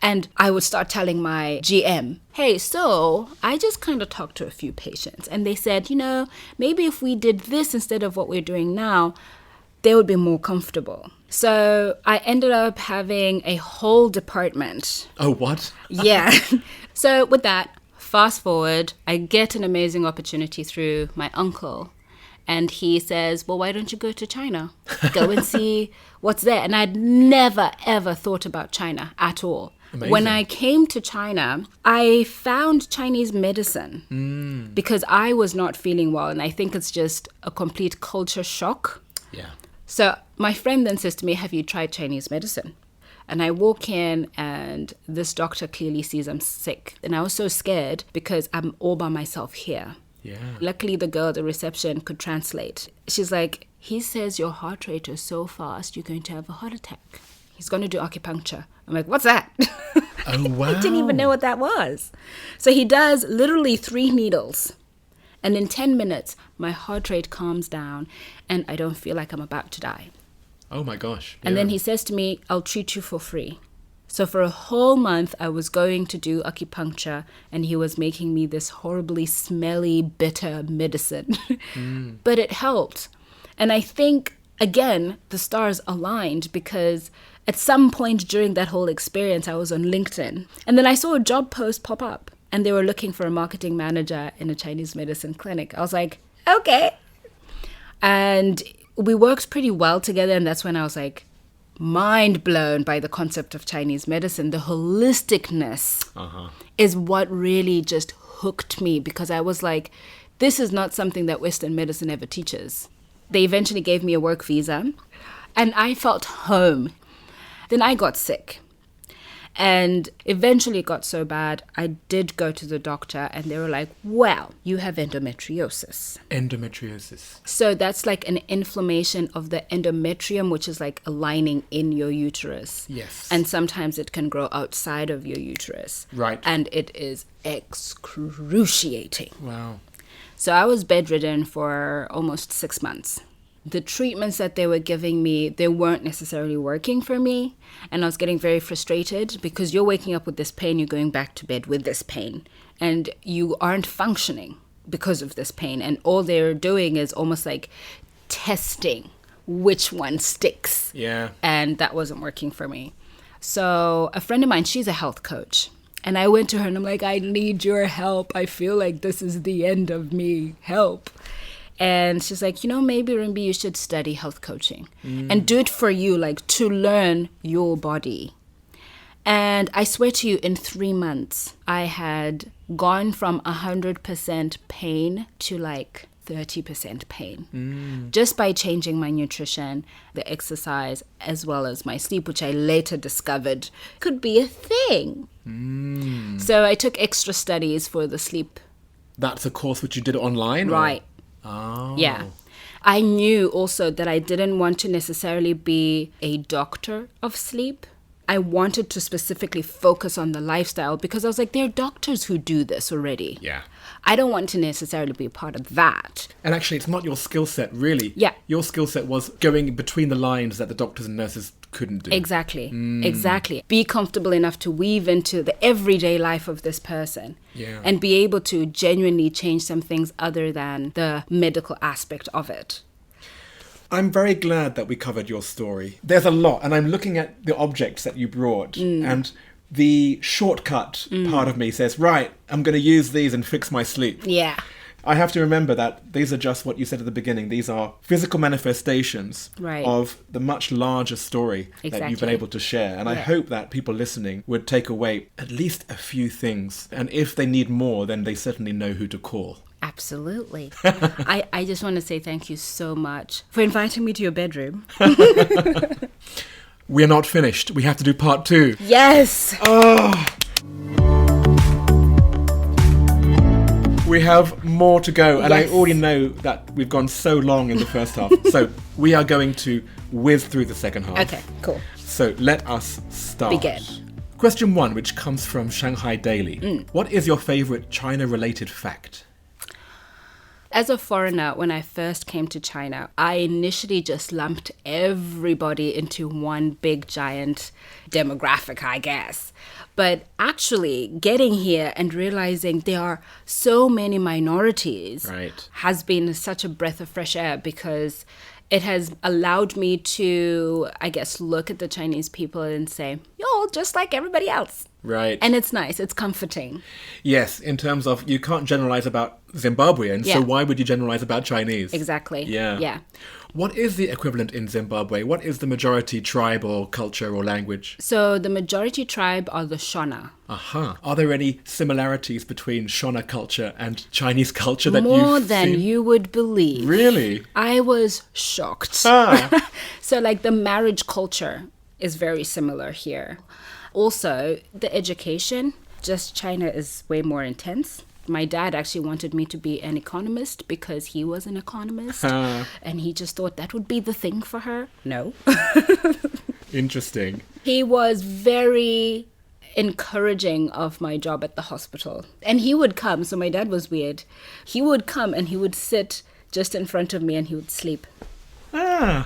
And I would start telling my GM, hey, so I just kind of talked to a few patients and they said, maybe if we did this instead of what we're doing now, they would be more comfortable. So I ended up having a whole department. Oh, what? Yeah. So with that, fast forward, I get an amazing opportunity through my uncle. And he says, well, why don't you go to China? Go and see what's there. And I'd never, ever thought about China at all. Amazing. When I came to China, I found Chinese medicine because I was not feeling well. And I think it's just a complete culture shock. Yeah. So my friend then says to me, have you tried Chinese medicine? And I walk in and this doctor clearly sees I'm sick. And I was so scared because I'm all by myself here. Yeah. Luckily, the girl at the reception could translate. She's like, he says your heart rate is so fast, you're going to have a heart attack. He's going to do acupuncture. I'm like, what's that? Oh, wow. I didn't even know what that was. So he does literally 3 needles. And in 10 minutes, my heart rate calms down and I don't feel like I'm about to die. Oh, my gosh. And Yeah. then he says to me, I'll treat you for free. So for a whole month, I was going to do acupuncture and he was making me this horribly smelly, bitter medicine. But it helped. And I think, again, the stars aligned because at some point during that whole experience, I was on LinkedIn. And then I saw a job post pop up and they were looking for a marketing manager in a Chinese medicine clinic. I was like, okay. And we worked pretty well together. And that's when I was like, mind blown by the concept of Chinese medicine. The holisticness is what really just hooked me because I was like, this is not something that Western medicine ever teaches. They eventually gave me a work visa and I felt home. Then I got sick and eventually it got so bad. I did go to the doctor and they were like, well, you have endometriosis. Endometriosis. So that's like an inflammation of the endometrium, which is like a lining in your uterus. Yes. And sometimes it can grow outside of your uterus. Right. And it is excruciating. Wow. So I was bedridden for almost 6 months. The treatments that they were giving me, they weren't necessarily working for me. And I was getting very frustrated because you're waking up with this pain, you're going back to bed with this pain. And you aren't functioning because of this pain. And all they're doing is almost like testing which one sticks. Yeah. And that wasn't working for me. So a friend of mine, she's a health coach. And I went to her and I'm like, I need your help. I feel like this is the end of me. Help. And she's like, maybe Rumbiey, you should study health coaching and do it for you, like to learn your body. And I swear to you, in 3 months, I had gone from 100% pain to like 30% pain just by changing my nutrition, the exercise, as well as my sleep, which I later discovered could be a thing. So I took extra studies for the sleep. That's a course which you did online? Right. Oh. Yeah. I knew also that I didn't want to necessarily be a doctor of sleep. I wanted to specifically focus on the lifestyle because I was like, there are doctors who do this already. Yeah. I don't want to necessarily be a part of that. And actually, it's not your skill set, really. Yeah. Your skill set was going between the lines that the doctors and nurses couldn't do. Exactly. Exactly. Be comfortable enough to weave into the everyday life of this person. Yeah. And be able to genuinely change some things other than the medical aspect of it. I'm very glad that we covered your story. There's a lot, and I'm looking at the objects that you brought, and the shortcut part of me says, right, I'm going to use these and fix my sleep. Yeah. I have to remember that these are just what you said at the beginning. These are physical manifestations of the much larger story that you've been able to share. And I hope that people listening would take away at least a few things. And if they need more, then they certainly know who to call. Absolutely. I just want to say thank you so much for inviting me to your bedroom. We're not finished. We have to do part 2. Yes. Oh. We have more to go, and I already know that we've gone so long in the first half. So we are going to whiz through the second half. Okay, cool. So let us start. Begin. Question 1, which comes from Shanghai Daily. What is your favourite China-related fact? As a foreigner, when I first came to China, I initially just lumped everybody into one big giant demographic, I guess. But actually getting here and realizing there are so many minorities has been such a breath of fresh air, because it has allowed me to, I guess, look at the Chinese people and say, you're just like everybody else. Right. And it's nice. It's comforting. Yes, in terms of you can't generalize about Zimbabweans, so why would you generalize about Chinese? Exactly. Yeah. What is the equivalent in Zimbabwe? What is the majority tribe or culture or language? So the majority tribe are the Shona. Aha. Are there any similarities between Shona culture and Chinese culture that More than you would believe. Really? I was shocked. So like the marriage culture is very similar here. Also, the education, just China is way more intense. My dad actually wanted me to be an economist because he was an economist. And he just thought that would be the thing for her. No. Interesting. He was very encouraging of my job at the hospital. And he would come, so my dad was weird. He would come and he would sit just in front of me and he would sleep.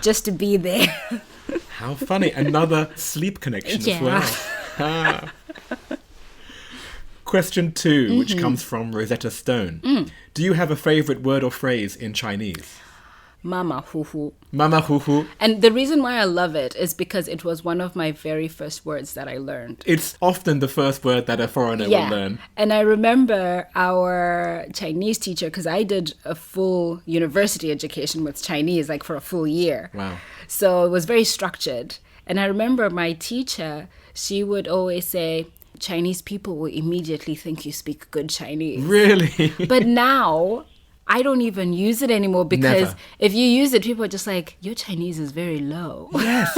Just to be there. How funny. Another sleep connection as well. Question 2, which comes from Rosetta Stone. Do you have a favourite word or phrase in Chinese? Mama hu hu. Mama hu hu. And the reason why I love it is because it was one of my very first words that I learned. It's often the first word that a foreigner will learn. And I remember our Chinese teacher, because I did a full university education with Chinese, like for a full year. Wow. So it was very structured. And I remember my teacher, she would always say, Chinese people will immediately think you speak good Chinese. Really? But now I don't even use it anymore, because if you use it, people are just like, your Chinese is very low. Yes.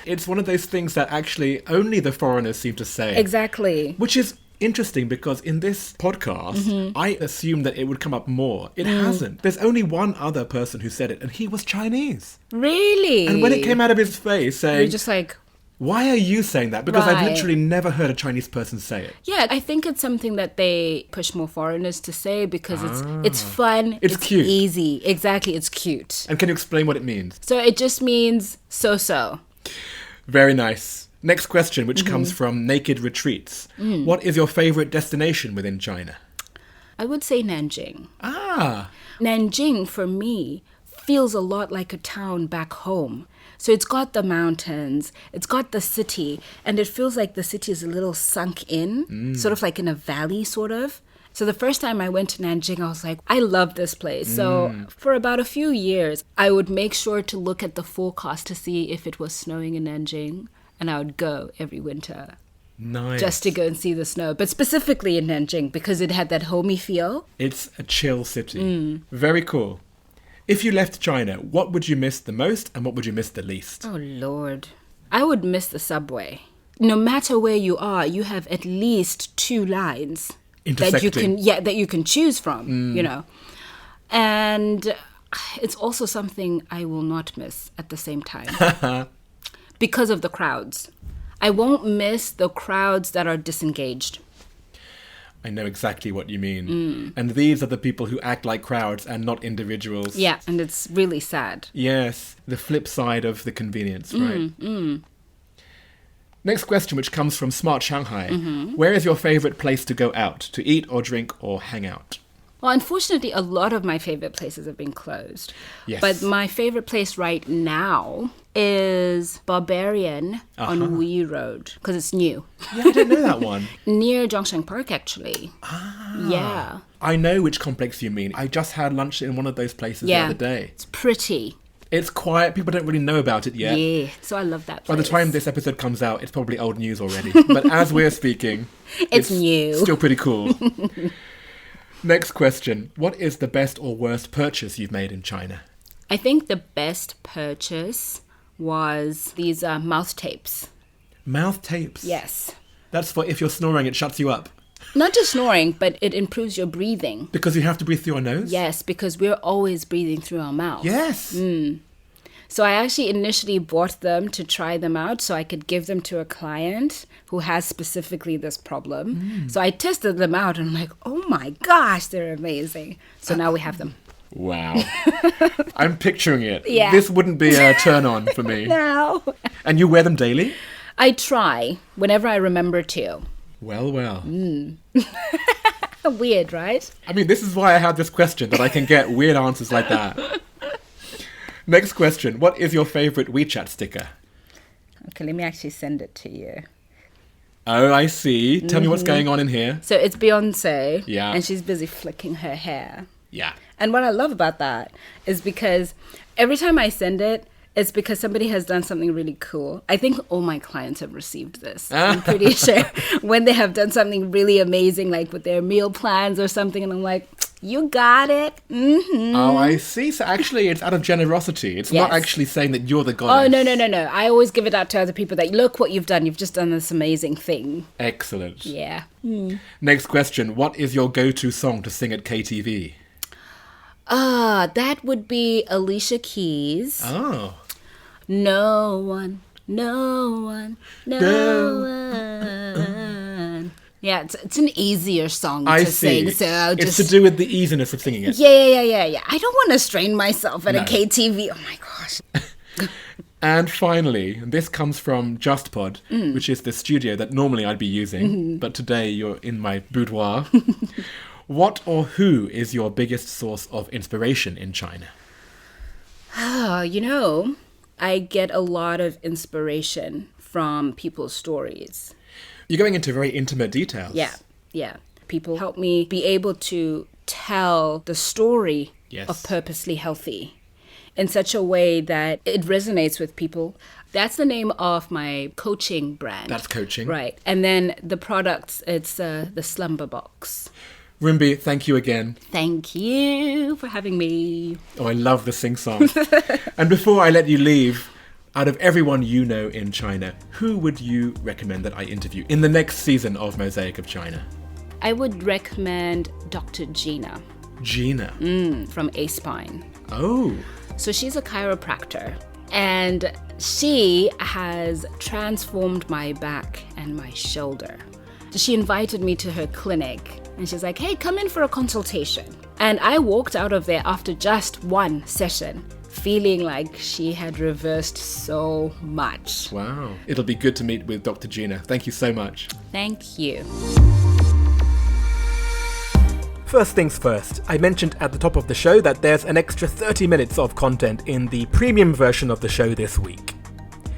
It's one of those things that actually only the foreigners seem to say. Exactly. Which is interesting, because in this podcast, I assumed that it would come up more. It hasn't. There's only one other person who said it, and he was Chinese. Really? And when it came out of his face saying... You're just like... Why are you saying that? Because I've literally never heard a Chinese person say it. Yeah, I think it's something that they push more foreigners to say, because it's fun, it's cute, easy. Exactly, it's cute. And can you explain what it means? So it just means so-so. Very nice. Next question, which comes from Naked Retreats. What is your favourite destination within China? I would say Nanjing. Ah. Nanjing, for me, feels a lot like a town back home. So it's got the mountains, it's got the city, and it feels like the city is a little sunk in, sort of like in a valley, sort of. So the first time I went to Nanjing, I was like, I love this place. So for about a few years, I would make sure to look at the forecast to see if it was snowing in Nanjing. And I would go every winter. Nice. Just to go and see the snow. But specifically in Nanjing, because it had that homey feel. It's a chill city. Very cool. If you left China, what would you miss the most and what would you miss the least? Oh, Lord. I would miss the subway. No matter where you are, you have at least 2 lines that you can choose from, you know. And it's also something I will not miss at the same time. Because of the crowds. I won't miss the crowds that are disengaged. I know exactly what you mean. And these are the people who act like crowds and not individuals. Yeah, and it's really sad. Yes, the flip side of the convenience, right? Next question, which comes from Smart Shanghai. Where is your favourite place to go out, to eat or drink or hang out? Well, unfortunately, a lot of my favorite places have been closed. Yes. But my favorite place right now is Barbarian on Wuyi Road, because it's new. Yeah, I didn't know that one. Near Zhongshan Park, actually. Yeah. I know which complex you mean. I just had lunch in one of those places the other day. It's pretty. It's quiet. People don't really know about it yet. Yeah, so I love that place. By the time this episode comes out, it's probably old news already. But as we're speaking, it's new. Still pretty cool. Next question. What is the best or worst purchase you've made in China? I think the best purchase was these mouth tapes. Mouth tapes? Yes. That's for if you're snoring, it shuts you up. Not just snoring, but it improves your breathing. Because you have to breathe through your nose? Yes, because we're always breathing through our mouth. Yes. So I actually initially bought them to try them out so I could give them to a client who has specifically this problem. So I tested them out and I'm like, oh my gosh, they're amazing. So now we have them. Wow. I'm picturing it. Yeah. This wouldn't be a turn on for me. No. And you wear them daily? I try whenever I remember to. Well. Weird, right? I mean, this is why I have this question, that I can get weird answers like that. Next question. What is your favourite WeChat sticker? Okay, let me actually send it to you. Oh, I see. Tell me what's going on in here. So it's Beyonce. Yeah. And she's busy flicking her hair. Yeah. And what I love about that is because every time I send it, it's because somebody has done something really cool. I think all my clients have received this. I'm pretty sure when they have done something really amazing, like with their meal plans or something, and I'm like, you got it. Oh, I see. So actually, it's out of generosity. It's not actually saying that you're the goddess. Oh, no. I always give it out to other people that, look what you've done. You've just done this amazing thing. Excellent. Yeah. Next question. What is your go-to song to sing at KTV? That would be Alicia Keys. Oh. No one. Yeah, it's an easier song to sing. So it's to do with the easiness of singing it. Yeah. I don't want to strain myself at a KTV. Oh my gosh. And finally, this comes from JustPod, which is the studio that normally I'd be using, but today you're in my boudoir. What or who is your biggest source of inspiration in China? I get a lot of inspiration from people's stories. You're going into very intimate details. Yeah. People help me be able to tell the story of Purposely Healthy in such a way that it resonates with people. That's the name of my coaching brand. That's coaching. Right. And then the products, it's the Slumber Box. Rumbiey, thank you again. Thank you for having me. Oh, I love the sing-song. And before I let you leave, out of everyone you know in China, who would you recommend that I interview in the next season of Mosaic of China? I would recommend Dr. Gina. Gina? From A-Spine. Oh. So she's a chiropractor. And she has transformed my back and my shoulder. She invited me to her clinic. And she's like, hey, come in for a consultation. And I walked out of there after just one session, feeling like she had reversed so much. Wow. It'll be good to meet with Dr. Gina. Thank you so much. Thank you. First things first, I mentioned at the top of the show that there's an extra 30 minutes of content in the premium version of the show this week.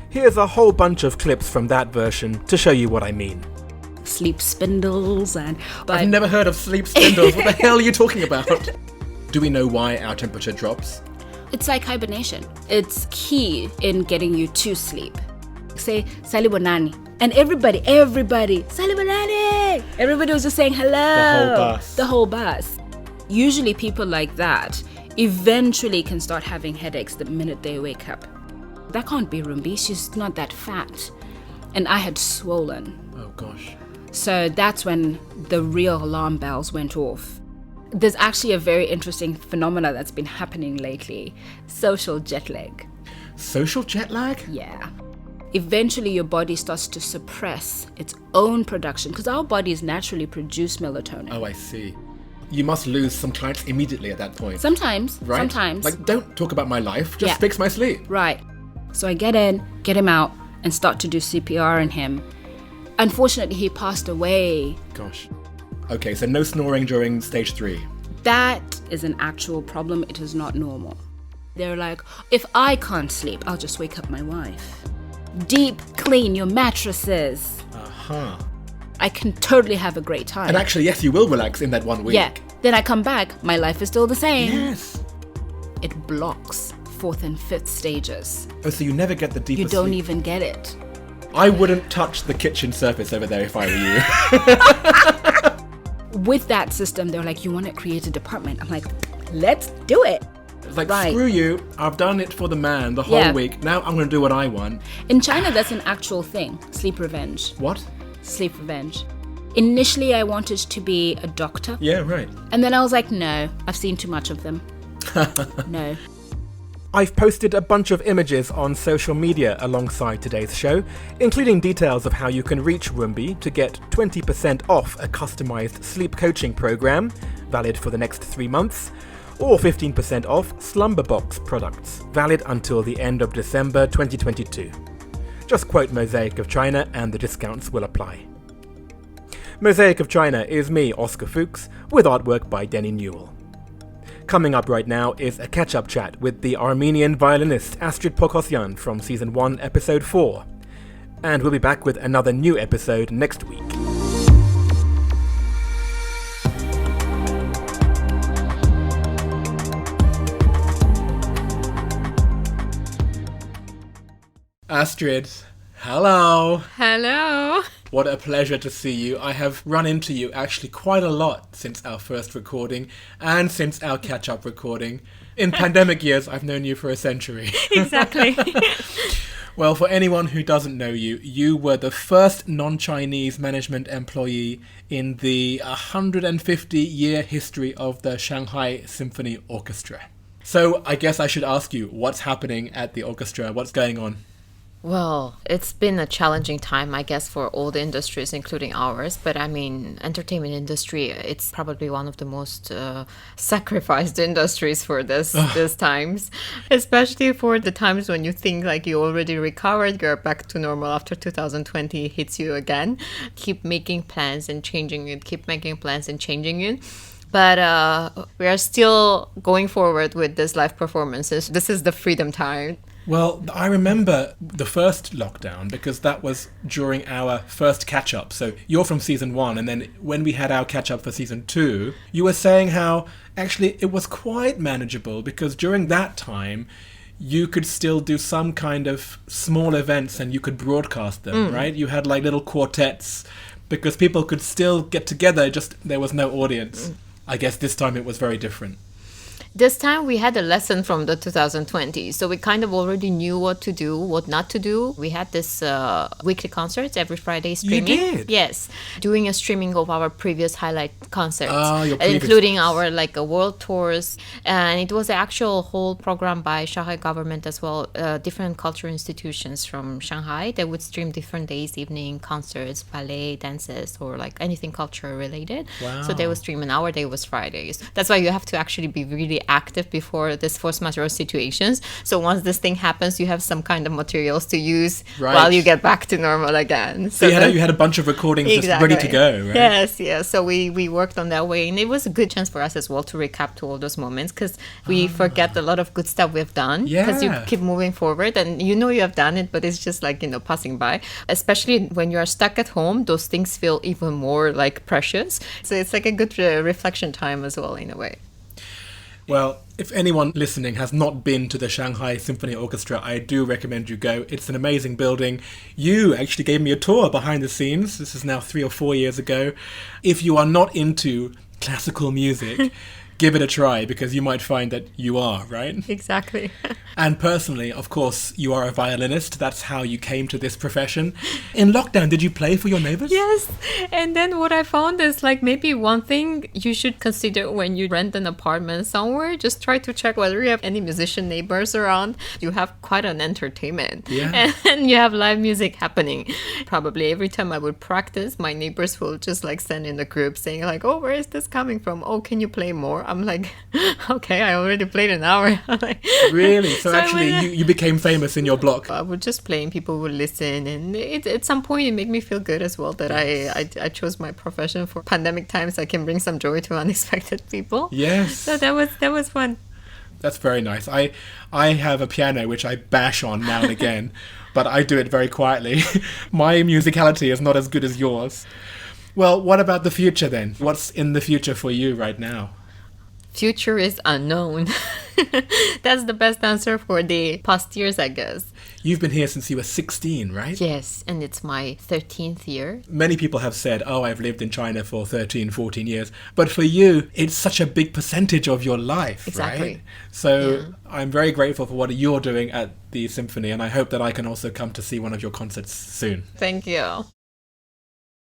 Here's a whole bunch of clips from that version to show you what I mean. Sleep spindles and... I've never heard of sleep spindles. What the hell are you talking about? Do we know why our temperature drops? It's like hibernation. It's key in getting you to sleep. Say, Salibonani. And everybody, Salibonani! Everybody was just saying hello. The whole bus. Usually people like that eventually can start having headaches the minute they wake up. That can't be Rumbiey. She's not that fat. And I had swollen. Oh, gosh. So that's when the real alarm bells went off. There's actually a very interesting phenomena that's been happening lately. Social jet lag. Social jet lag? Yeah. Eventually your body starts to suppress its own production because our bodies naturally produce melatonin. Oh, I see. You must lose some clients immediately at that point. Sometimes. Right? Sometimes. Like, don't talk about my life, just fix my sleep. Right. So I get in, get him out, and start to do CPR on him. Unfortunately, he passed away. Gosh. Okay, so no snoring during stage 3. That is an actual problem. It is not normal. They're like, if I can't sleep, I'll just wake up my wife. Deep clean your mattresses. Uh-huh. I can totally have a great time. And actually, yes, you will relax in that 1 week. Yeah. Then I come back, my life is still the same. Yes. It blocks 4th and 5th stages. Oh, so you never get the deeper You don't sleep. even get it. I wouldn't touch the kitchen surface over there if I were you. With that system, they're like, you want to create a department? I'm like, let's do it. It's like, Right. Screw you, I've done it for the man the whole week, now I'm going to do what I want. In China, that's an actual thing. Sleep revenge. What? Sleep revenge. Initially, I wanted to be a doctor. Yeah, right. And then I was like, no, I've seen too much of them. No. I've posted a bunch of images on social media alongside today's show, including details of how you can reach Rumbiey to get 20% off a customized sleep coaching program, valid for the next 3 months, or 15% off Slumberbox products, valid until the end of December 2022. Just quote Mosaic of China and the discounts will apply. Mosaic of China is me, Oscar Fuchs, with artwork by Denny Newell. Coming up right now is a catch-up chat with the Armenian violinist Astrid Pokosyan from Season 1, Episode 4. And we'll be back with another new episode next week. Astrid, hello. Hello. What a pleasure to see you. I have run into you actually quite a lot since our first recording and since our catch-up recording. In pandemic years, I've known you for a century. Exactly. Well, for anyone who doesn't know you, you were the first non-Chinese management employee in the 150-year history of the Shanghai Symphony Orchestra. So I guess I should ask you, what's happening at the orchestra? What's going on? Well, it's been a challenging time, I guess, for all the industries, including ours. But I mean, entertainment industry, it's probably one of the most sacrificed industries for these times, especially for the times when you think like you already recovered, you're back to normal after 2020 hits you again. Keep making plans and changing it, keep making plans and changing it. But we are still going forward with these live performances. This is the freedom time. Well, I remember the first lockdown because that was during our first catch-up. So you're from season 1, and then when we had our catch-up for season 2, you were saying how actually it was quite manageable because during that time you could still do some kind of small events and you could broadcast them, right? You had like little quartets because people could still get together, just there was no audience. I guess this time it was very different. This time we had a lesson from the 2020, so we kind of already knew what to do, what not to do. We had this weekly concerts every Friday streaming. You did? Yes, doing a streaming of our previous highlight concerts, your previous including our world tours, and it was an actual whole program by Shanghai government as well. Different cultural institutions from Shanghai, they would stream different days, evening concerts, ballet, dances, or like anything cultural related. Wow. So they would stream, and our day was Fridays. That's why you have to actually be really very active before this force majeure situations. So once this thing happens, you have some kind of materials to use while you get back to normal again. So you had a bunch of recordings just ready to go, right? Yes. So we worked on that way, and it was a good chance for us as well to recap to all those moments, because we forget a lot of good stuff we've done, because you keep moving forward and you know you have done it, but it's just like, passing by. Especially when you are stuck at home, those things feel even more like precious. So it's like a good reflection time as well, in a way. Well, if anyone listening has not been to the Shanghai Symphony Orchestra, I do recommend you go. It's an amazing building. You actually gave me a tour behind the scenes. This is now 3 or 4 years ago. If you are not into classical music, give it a try, because you might find that you are, right? Exactly. And personally, of course, you are a violinist. That's how you came to this profession. In lockdown, did you play for your neighbors? Yes. And then what I found is, like, maybe one thing you should consider when you rent an apartment somewhere, just try to check whether you have any musician neighbors around. You have quite an entertainment. Yeah. And you have live music happening. Probably every time I would practice, my neighbors will just like send in a group saying like, oh, where is this coming from? Oh, can you play more? I'm like, okay, I already played an hour. Like, really? So actually, you became famous in your block. I would just play and people would listen. And at some point, it made me feel good as well that I chose my profession for pandemic times. I can bring some joy to unexpected people. Yes. So that was fun. That's very nice. I have a piano which I bash on now and again, but I do it very quietly. My musicality is not as good as yours. Well, what about the future then? What's in the future for you right now? Future is unknown. That's the best answer for the past years, I guess. You've been here since you were 16, right? Yes, and it's my 13th year. Many people have said, oh, I've lived in China for 13, 14 years. But for you, it's such a big percentage of your life, exactly. Right? So I'm very grateful for what you're doing at the symphony, and I hope that I can also come to see one of your concerts soon. Thank you.